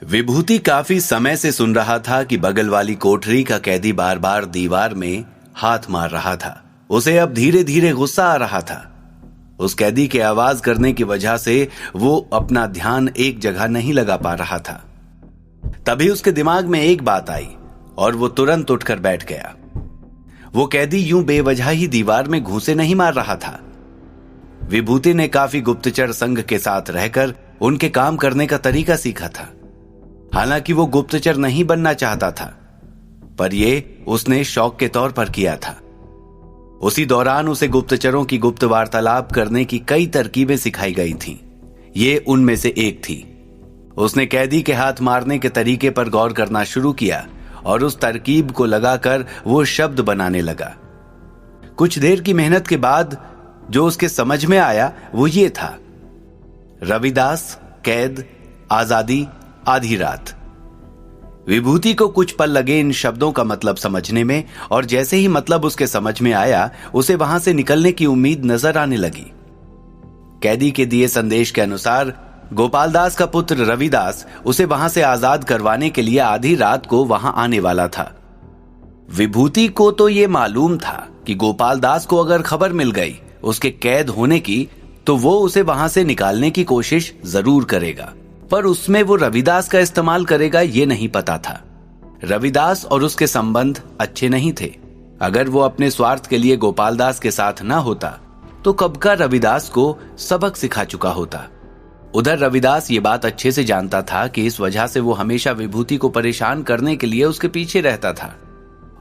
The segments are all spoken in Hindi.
विभूति काफी समय से सुन रहा था कि बगल वाली कोठरी का कैदी बार बार दीवार में हाथ मार रहा था। उसे अब धीरे धीरे गुस्सा आ रहा था। उस कैदी के आवाज करने की वजह से वो अपना ध्यान एक जगह नहीं लगा पा रहा था। तभी उसके दिमाग में एक बात आई और वो तुरंत उठकर बैठ गया। वो कैदी यूं बेवजह ही दीवार में घूंसे नहीं मार रहा था। विभूति ने काफी गुप्तचर संघ के साथ रहकर उनके काम करने का तरीका सीखा था। हालांकि वो गुप्तचर नहीं बनना चाहता था, पर ये उसने शौक के तौर पर किया था। उसी दौरान उसे गुप्तचरों की गुप्त वार्तालाप करने की कई तरकीबें सिखाई गई थीं। ये उनमें से एक थी। उसने कैदी के हाथ मारने के तरीके पर गौर करना शुरू किया और उस तरकीब को लगाकर वो शब्द बनाने लगा। कुछ देर की मेहनत के बाद जो उसके समझ में आया वो ये था: रविदास, कैद, आजादी, आधी रात। विभूति को कुछ पल लगे इन शब्दों का मतलब समझने में, और जैसे ही मतलब उसके समझ में आया उसे वहां से निकलने की उम्मीद नजर आने लगी। कैदी के दिए संदेश के अनुसार गोपाल दास का पुत्र रविदास उसे वहां से आजाद करवाने के लिए आधी रात को वहां आने वाला था। विभूति को तो यह मालूम था कि गोपाल दास को अगर खबर मिल गई उसके कैद होने की तो वो उसे वहां से निकालने की कोशिश जरूर करेगा, पर उसमें वो रविदास का इस्तेमाल करेगा ये नहीं पता था। रविदास और उसके संबंध अच्छे नहीं थे। अगर वो अपने स्वार्थ के लिए गोपाल दास के साथ ना होता तो कब का रविदास को सबक सिखा चुका होता। उधर रविदास ये बात अच्छे से जानता था कि इस वजह से वो हमेशा विभूति को परेशान करने के लिए उसके पीछे रहता था,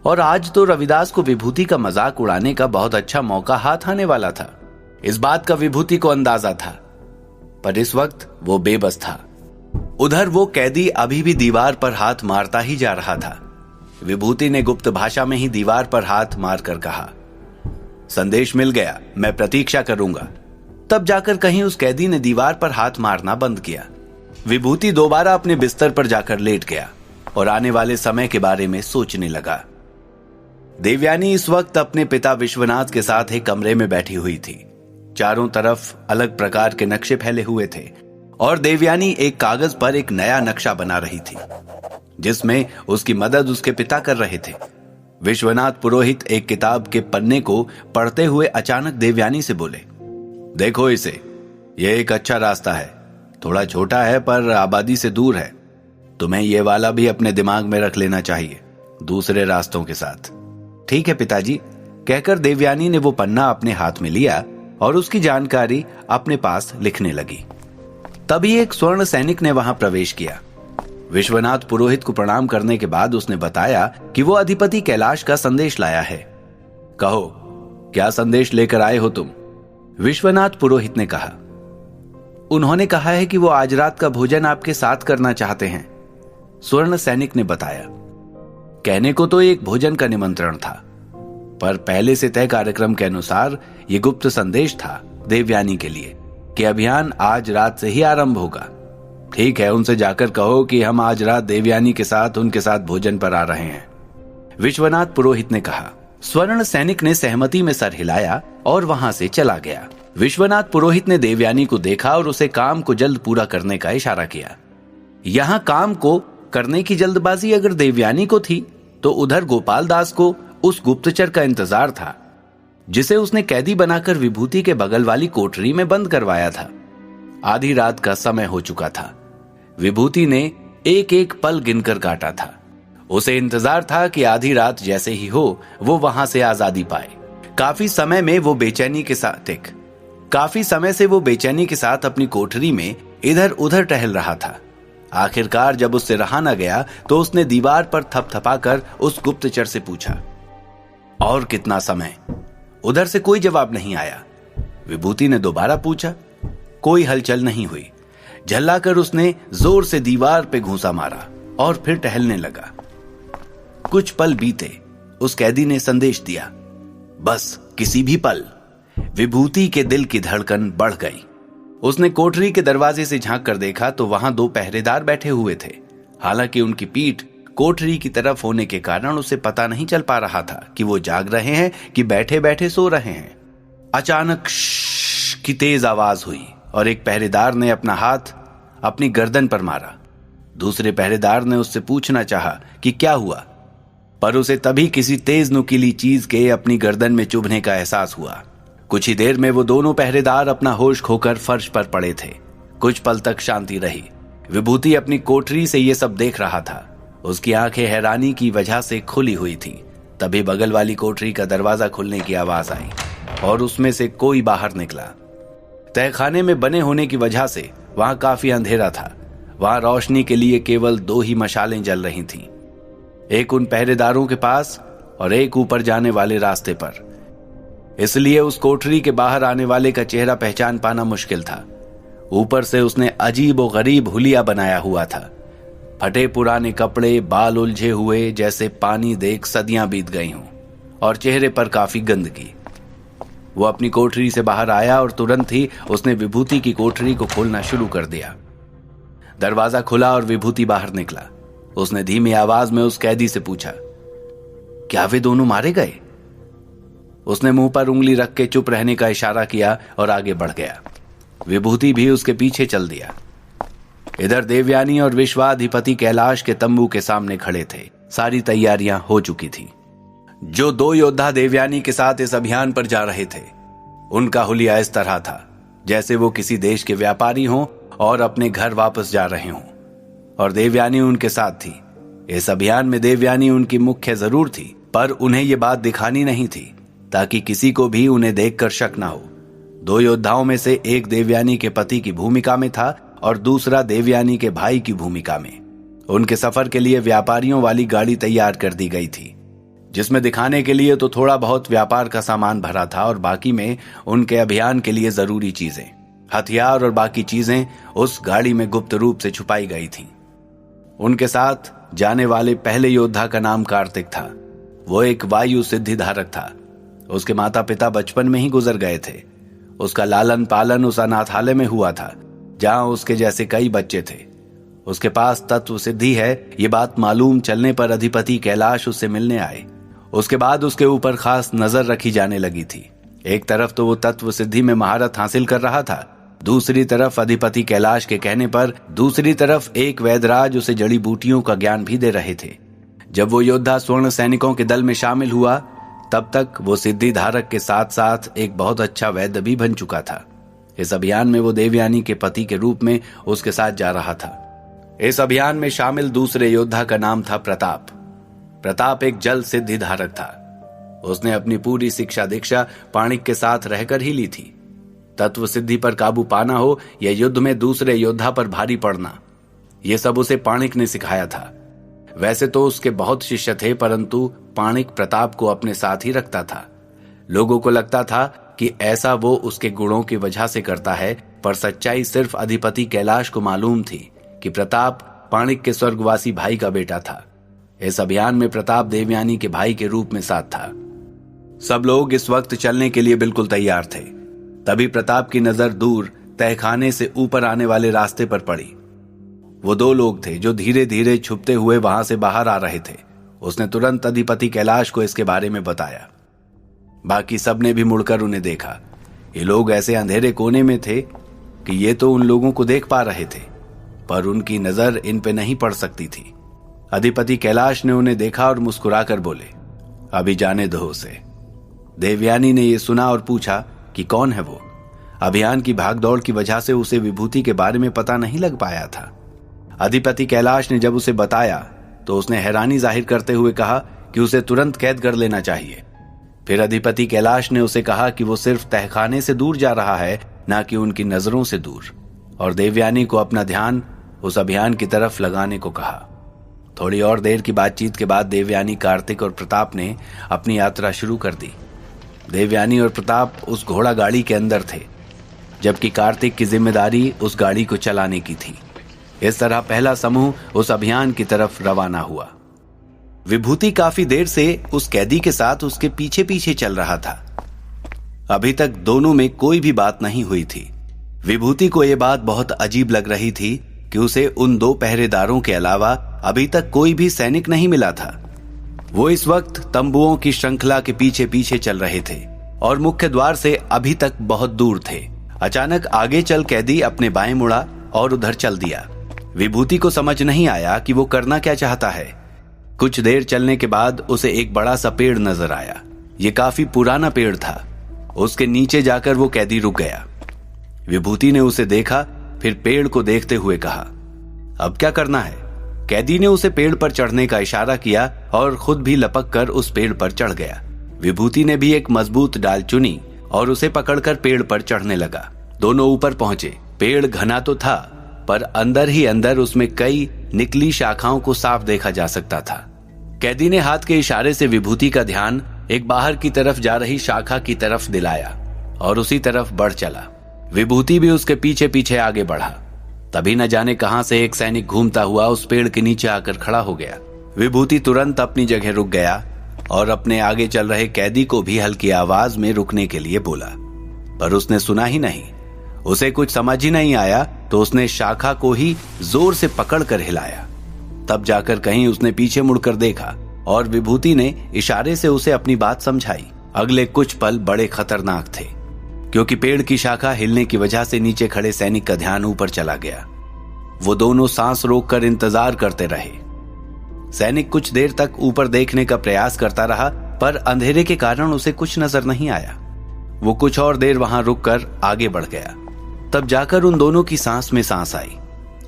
और आज तो रविदास को विभूति का मजाक उड़ाने का बहुत अच्छा मौका हाथ आने वाला था। इस बात का विभूति को अंदाजा था, पर इस वक्त वो बेबस था। उधर वो कैदी अभी भी दीवार पर हाथ मारता ही जा रहा था। विभूति ने गुप्त भाषा में ही दीवार पर हाथ मारकर कहा, संदेश मिल गया, मैं प्रतीक्षा करूंगा। तब जाकर कहीं उस कैदी ने दीवार पर हाथ मारना बंद किया। विभूति दोबारा अपने बिस्तर पर जाकर लेट गया और आने वाले समय के बारे में सोचने लगा। देवयानी इस वक्त अपने पिता विश्वनाथ के साथ एक कमरे में बैठी हुई थी। चारों तरफ अलग प्रकार के नक्शे फैले हुए थे और देवयानी एक कागज पर एक नया नक्शा बना रही थी, जिसमें उसकी मदद उसके पिता कर रहे थे। विश्वनाथ पुरोहित एक किताब के पन्ने को पढ़ते हुए अचानक देवयानी से बोले, देखो इसे, यह एक अच्छा रास्ता है। थोड़ा छोटा है पर आबादी से दूर है। तुम्हें यह वाला भी अपने दिमाग में रख लेना चाहिए दूसरे रास्तों के साथ। ठीक है पिताजी, कहकर देवयानी ने वो पन्ना अपने हाथ में लिया और उसकी जानकारी अपने पास लिखने लगी। तभी एक स्वर्ण सैनिक ने वहां प्रवेश किया। विश्वनाथ पुरोहित को प्रणाम करने के बाद उसने बताया कि वो अधिपति कैलाश का संदेश लाया है। कहो, क्या संदेश लेकर आए हो तुम? विश्वनाथ पुरोहित ने कहा। उन्होंने कहा है कि वो आज रात का भोजन आपके साथ करना चाहते हैं, स्वर्ण सैनिक ने बताया। कहने को तो एक भोजन का निमंत्रण था, पर पहले से तय कार्यक्रम के अनुसार यह गुप्त संदेश था देवयानी के लिए कि अभियान आज रात से ही आरंभ होगा। ठीक है, उनसे जाकर कहो कि हम आज रात देवयानी के साथ उनके साथ भोजन पर आ रहे हैं, विश्वनाथ पुरोहित ने कहा। स्वर्ण सैनिक ने सहमति में सर हिलाया और वहां से चला गया। विश्वनाथ पुरोहित ने देवयानी को देखा और उसे काम को जल्द पूरा करने का इशारा किया। यहां काम को करने की जल्दबाजी अगर देवयानी को थी तो उधर गोपाल दास को उस गुप्तचर का इंतजार था जिसे उसने कैदी बनाकर विभूति के बगल वाली कोठरी में बंद करवाया था। आधी रात का समय हो चुका था। विभूति ने एक एक पल गिनकर काटा था। उसे इंतजार था कि आधी रात जैसे ही हो वो वहां से आजादी पाए। काफी समय से वो बेचैनी के साथ अपनी कोठरी में इधर उधर टहल रहा था। आखिरकार जब उससे रहा न गया तो उसने दीवार पर थपथपाकर उस गुप्तचर से पूछा, और कितना समय? उधर से कोई जवाब नहीं आया। विभूति ने दोबारा पूछा। कोई हलचल नहीं हुई। झल्लाकर उसने जोर से दीवार पे घूंसा मारा और फिर टहलने लगा। कुछ पल बीते। उस कैदी ने संदेश दिया, बस किसी भी पल। विभूति के दिल की धड़कन बढ़ गई। उसने कोठरी के दरवाजे से झांक कर देखा तो वहां दो पहरेदार बैठे हुए थे। हालांकि उनकी पीठ कोठरी की तरफ होने के कारण उसे पता नहीं चल पा रहा था कि वो जाग रहे हैं कि बैठे बैठे सो रहे हैं। अचानक की तेज आवाज हुई और एक पहरेदार ने अपना हाथ अपनी गर्दन पर मारा। दूसरे पहरेदार ने उससे पूछना चाहा कि क्या हुआ, पर उसे तभी किसी तेज नुकीली चीज के अपनी गर्दन में चुभने का एहसास हुआ। कुछ ही देर में वो दोनों पहरेदार अपना होश खोकर फर्श पर पड़े थे। कुछ पल तक शांति रही। विभूति अपनी कोठरी से ये सब देख रहा था। उसकी आंखें हैरानी की वजह से खुली हुई थी। तभी बगल वाली कोठरी का दरवाजा खुलने की आवाज आई और उसमें से कोई बाहर निकला। तहखाने में बने होने की वजह से वहां काफी अंधेरा था। वहां रोशनी के लिए केवल 2 ही मशालें जल रही थीं, एक उन पहरेदारों के पास और एक ऊपर जाने वाले रास्ते पर। इसलिए उस कोठरी के बाहर आने वाले का चेहरा पहचान पाना मुश्किल था। ऊपर से उसने अजीब और गरीब हुलिया बनाया हुआ था। फटे पुराने कपड़े, बाल उलझे हुए जैसे पानी देख सदियां बीत गई हों, और चेहरे पर काफी गंदगी। वो अपनी कोठरी से बाहर आया और तुरंत ही उसने विभूति की कोठरी को खोलना शुरू कर दिया। दरवाजा खुला और विभूति बाहर निकला। उसने धीमी आवाज में उस कैदी से पूछा, क्या वे दोनों मारे गए? उसने मुंह पर उंगली रख के चुप रहने का इशारा किया और आगे बढ़ गया। विभूति भी उसके पीछे चल दिया। इधर देवयानी और विश्वाधिपति कैलाश के तंबू के सामने खड़े थे। सारी तैयारियां हो चुकी थी। जो 2 योद्धा देवयानी के साथ इस अभियान पर जा रहे थे, उनका हुलिया इस तरह था जैसे वो किसी देश के व्यापारी हों और अपने घर वापस जा रहे हों, और देवयानी उनके साथ थी। इस अभियान में देवयानी उनकी मुख्य जरूर थी, पर उन्हें ये बात दिखानी नहीं थी ताकि किसी को भी उन्हें देखकर शक ना हो। 2 योद्धाओं में से एक देवयानी के पति की भूमिका में था और दूसरा देवयानी के भाई की भूमिका में। उनके सफर के लिए व्यापारियों वाली गाड़ी तैयार कर दी गई थी, जिसमें दिखाने के लिए तो थोड़ा बहुत व्यापार का सामान भरा था और बाकी में उनके अभियान के लिए जरूरी चीजें, हथियार और बाकी चीजें उस गाड़ी में गुप्त रूप से छुपाई गई थीं। उनके साथ जाने वाले पहले योद्धा का नाम कार्तिक था। वो एक वायु सिद्धि धारक था। उसके माता पिता बचपन में ही गुजर गए थे। उसका लालन पालन उस अनाथालय में हुआ था जहां उसके जैसे कई बच्चे थे। उसके पास तत्व सिद्धि है, ये बात मालूम चलने पर अधिपति कैलाश उससे मिलने आए। उसके बाद उसके ऊपर खास नजर रखी जाने लगी थी। एक तरफ तो वो तत्व सिद्धि में महारत हासिल कर रहा था, दूसरी तरफ अधिपति कैलाश के कहने पर दूसरी तरफ एक वैदराज उसे जड़ी बूटियों का ज्ञान भी दे रहे थे। जब वो योद्धा स्वर्ण सैनिकों के दल में शामिल हुआ, तब तक वो सिद्धि धारक के साथ साथ एक बहुत अच्छा वैद्य भी बन चुका था। इस अभियान में वो देवयानी के पति के रूप में उसके साथ जा रहा था। इस अभियान में शामिल दूसरे योद्धा का नाम था प्रताप। प्रताप एक जल सिद्धि धारक था। उसने अपनी पूरी शिक्षा दीक्षा पाणिक के साथ रहकर ही ली थी। तत्व सिद्धि पर काबू पाना हो या युद्ध में दूसरे योद्धा पर भारी पड़ना, ये सब उसे पाणिक ने सिखाया था। वैसे तो उसके बहुत शिष्य थे, परंतु पाणिक प्रताप को अपने साथ ही रखता था। लोगों को लगता था कि ऐसा वो उसके गुणों की वजह से करता है, पर सच्चाई सिर्फ अधिपति कैलाश को मालूम थी कि प्रताप पाणिक के स्वर्गवासी भाई का बेटा था। इस अभियान में प्रताप देवयानी के भाई के रूप में साथ था। सब लोग इस वक्त चलने के लिए बिल्कुल तैयार थे। तभी प्रताप की नजर दूर तहखाने से ऊपर आने वाले रास्ते पर पड़ी। वो 2 लोग थे जो धीरे धीरे छुपते हुए वहां से बाहर आ रहे थे। उसने तुरंत अधिपति कैलाश को इसके बारे में बताया। बाकी सब ने भी मुड़कर उन्हें देखा। ये लोग ऐसे अंधेरे कोने में थे कि ये तो उन लोगों को देख पा रहे थे, पर उनकी नजर इन पे नहीं पड़ सकती थी। अधिपति कैलाश ने उन्हें देखा और मुस्कुराकर बोले, अभी जाने दो उसे। देवयानी ने यह सुना और पूछा कि कौन है वो। अभियान की भागदौड़ की वजह से उसे विभूति के बारे में पता नहीं लग पाया था। अधिपति कैलाश ने जब उसे बताया तो उसने हैरानी जाहिर करते हुए कहा कि उसे तुरंत कैद कर लेना चाहिए। फिर अधिपति कैलाश ने उसे कहा कि वो सिर्फ तहखाने से दूर जा रहा है, ना कि उनकी नजरों से दूर, और देवयानी को अपना ध्यान उस अभियान की तरफ लगाने को कहा। थोड़ी और देर की बातचीत के बाद देवयानी, कार्तिक और प्रताप ने अपनी यात्रा शुरू कर दी। देवयानी और प्रताप उस घोड़ा गाड़ी के अंदर थे, जबकि कार्तिक की जिम्मेदारी उस गाड़ी को चलाने की थी। इस तरह पहला समूह उस अभियान की तरफ रवाना हुआ। विभूति काफी देर से उस कैदी के साथ उसके पीछे पीछे चल रहा था। अभी तक दोनों में कोई भी बात नहीं हुई थी। विभूति को यह बात बहुत अजीब लग रही थी कि उसे उन 2 पहरेदारों के अलावा अभी तक कोई भी सैनिक नहीं मिला था। वो इस वक्त तंबुओं की श्रृंखला के पीछे पीछे चल रहे थे और मुख्य द्वार से अभी तक बहुत दूर थे। अचानक आगे चल कैदी अपने बाएं मुड़ा और उधर चल दिया। विभूति को समझ नहीं आया कि वो करना क्या चाहता है। कुछ देर चलने के बाद उसे एक बड़ा सा पेड़ नजर आया। ये काफी पुराना पेड़ था। उसके नीचे जाकर वो कैदी रुक गया। विभूति ने उसे देखा, फिर पेड़ को देखते हुए कहा, अब क्या करना है? कैदी ने उसे पेड़ पर चढ़ने का इशारा किया और खुद भी लपक कर उस पेड़ पर चढ़ गया। विभूति ने भी एक मजबूत डाल चुनी और उसे पकड़कर पेड़ पर चढ़ने लगा। दोनों ऊपर पहुंचे। पेड़ घना तो था, पर अंदर ही अंदर उसमें कई निकली शाखाओं को साफ देखा जा सकता था। कैदी ने हाथ के इशारे से विभूति का ध्यान एक बाहर की तरफ जा रही शाखा की तरफ दिलाया और उसी तरफ बढ़ चला। विभूति भी उसके पीछे पीछे आगे बढ़ा। तभी न जाने कहां से एक सैनिक घूमता हुआ उस पेड़ के नीचे आकर खड़ा हो गया। विभूति तुरंत अपनी जगह रुक गया और अपने आगे चल रहे कैदी को भी हल्की आवाज में रुकने के लिए बोला, पर उसने सुना ही नहीं। उसे कुछ समझ ही नहीं आया तो उसने शाखा को ही जोर से पकड़कर हिलाया। तब जाकर कहीं उसने पीछे मुड़कर देखा और विभूति ने इशारे से उसे अपनी बात समझाई। अगले कुछ पल बड़े खतरनाक थे, क्योंकि पेड़ की शाखा हिलने की वजह से नीचे खड़े सैनिक का ध्यान ऊपर चला गया। वो दोनों सांस रोककर इंतजार करते रहे। सैनिक कुछ देर तक ऊपर देखने का प्रयास करता रहा, पर अंधेरे के कारण उसे कुछ नजर नहीं आया। वो कुछ और देर वहां रुककर आगे बढ़ गया। तब जाकर उन दोनों की सांस में सांस आई।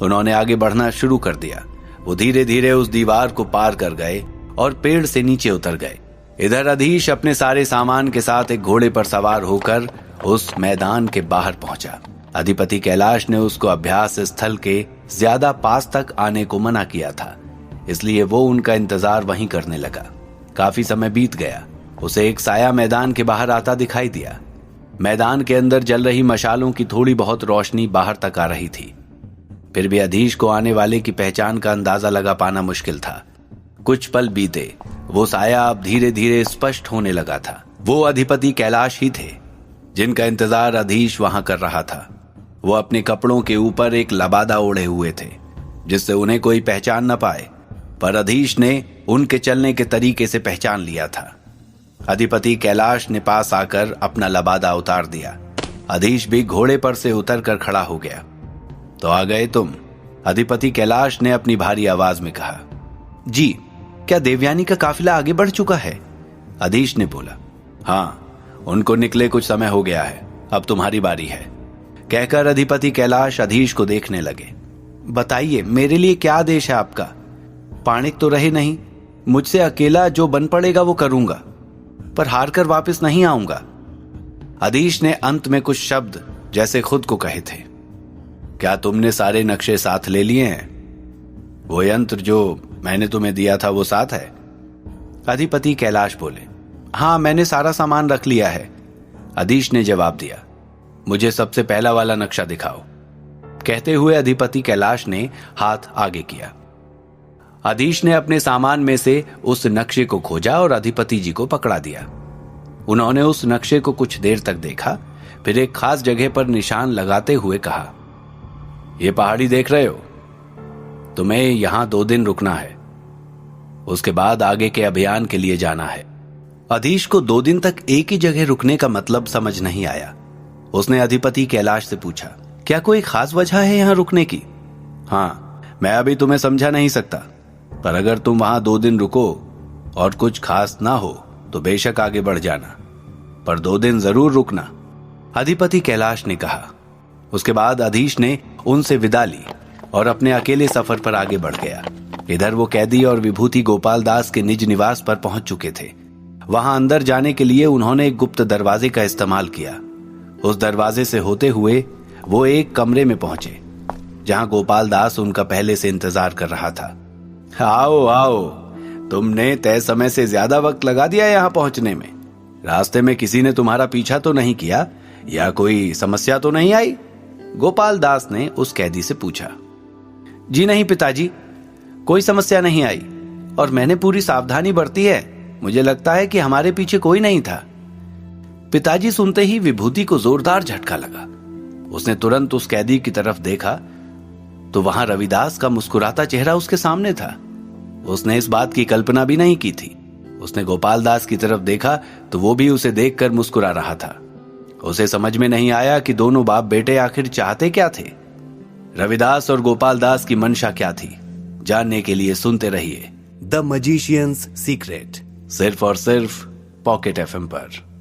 उन्होंने आगे बढ़ना शुरू कर दिया। वो धीरे धीरे उस दीवार को पार कर गए और पेड़ से नीचे उतर गए। इधर अधीश अपने सारे सामान के साथ एक घोड़े पर सवार होकर उस मैदान के बाहर पहुंचा। अधिपति कैलाश ने उसको अभ्यास स्थल के ज्यादा पास तक आने को मना किया था, इसलिए वो उनका इंतजार वहीं करने लगा। काफी समय बीत गया। उसे एक साया मैदान के बाहर आता दिखाई दिया। मैदान के अंदर जल रही मशालों की थोड़ी बहुत रोशनी बाहर तक आ रही थी। फिर भी अधीश को आने वाले की पहचान का अंदाजा लगा पाना मुश्किल था। कुछ पल बीते। वो साया अब धीरे धीरे स्पष्ट होने लगा था। वो अधिपति कैलाश ही थे जिनका इंतजार अधीश वहां कर रहा था। वो अपने कपड़ों के ऊपर एक लबादा ओढ़े हुए थे, जिससे उन्हें कोई पहचान न पाए, पर अधीश ने उनके चलने के तरीके से पहचान लिया था। अधिपति कैलाश ने पास आकर अपना लबादा उतार दिया। अधीश भी घोड़े पर से उतरकर खड़ा हो गया। तो आ गए तुम? अधिपति कैलाश ने अपनी भारी आवाज में कहा। जी, क्या देवयानी का काफिला आगे बढ़ चुका है? अधीश ने बोला। हाँ, उनको निकले कुछ समय हो गया है, अब तुम्हारी बारी है, कहकर अधिपति कैलाश अधीश को देखने लगे। बताइए, मेरे लिए क्या आदेश है आपका? पाणिक तो रहे नहीं, मुझसे अकेला जो बन पड़ेगा वो करूंगा, पर हार कर वापस नहीं आऊंगा। अधीश ने अंत में कुछ शब्द जैसे खुद को कहे थे। क्या तुमने सारे नक्शे साथ ले लिए हैं? वो यंत्र जो मैंने तुम्हें दिया था वो साथ है? अधिपति कैलाश बोले। हाँ, मैंने सारा सामान रख लिया है, अधीश ने जवाब दिया। मुझे सबसे पहला वाला नक्शा दिखाओ, कहते हुए अधिपति कैलाश ने हाथ आगे किया। अधीश ने अपने सामान में से उस नक्शे को खोजा और अधिपति जी को पकड़ा दिया। उन्होंने उस नक्शे को कुछ देर तक देखा, फिर एक खास जगह पर निशान लगाते हुए कहा, ये पहाड़ी देख रहे हो? तुम्हें यहां 2 दिन रुकना है, उसके बाद आगे के अभियान के लिए जाना है। अधीश को 2 दिन तक एक ही जगह रुकने का मतलब समझ नहीं आया। उसने अधिपति कैलाश से पूछा, क्या कोई खास वजह है यहां रुकने की? हाँ, मैं अभी तुम्हें समझा नहीं सकता, पर अगर तुम वहां 2 दिन रुको और कुछ खास ना हो तो बेशक आगे बढ़ जाना, पर 2 दिन जरूर रुकना, अधिपति कैलाश ने कहा। उसके बाद अधीश ने उनसे विदा ली और अपने अकेले सफर पर आगे बढ़ गया। इधर वो कैदी और विभूति गोपाल दास के निज निवास पर पहुंच चुके थे। वहां अंदर जाने के लिए उन्होंने एक गुप्त दरवाजे का इस्तेमाल किया। उस दरवाजे से होते हुए वो एक कमरे में पहुंचे, जहां गोपाल दास उनका पहले से इंतजार कर रहा था। आओ आओ, तुमने तय समय से ज्यादा वक्त लगा दिया यहां पहुंचने में। रास्ते में किसी ने तुम्हारा पीछा तो नहीं किया या कोई समस्या तो नहीं आई? गोपाल दास ने उस कैदी से पूछा। जी नहीं पिताजी, कोई समस्या नहीं आई और मैंने पूरी सावधानी बरती है। मुझे लगता है कि हमारे पीछे कोई नहीं था। पिताजी सुनते ही विभूति को जोरदार झटका लगा। उसने तुरंत उस कैदी की तरफ देखा तो वहां रविदास का मुस्कुराता चेहरा उसके सामने था। उसने इस बात की कल्पना भी नहीं की थी। उसने गोपाल दास की तरफ देखा तो वो भी उसे देखकर मुस्कुरा रहा था। उसे समझ में नहीं आया कि दोनों बाप बेटे आखिर चाहते क्या थे। रविदास और गोपाल दास की मंशा क्या थी, जानने के लिए सुनते रहिए द मजिशियंस सीक्रेट, सिर्फ और सिर्फ पॉकेट एफएम पर।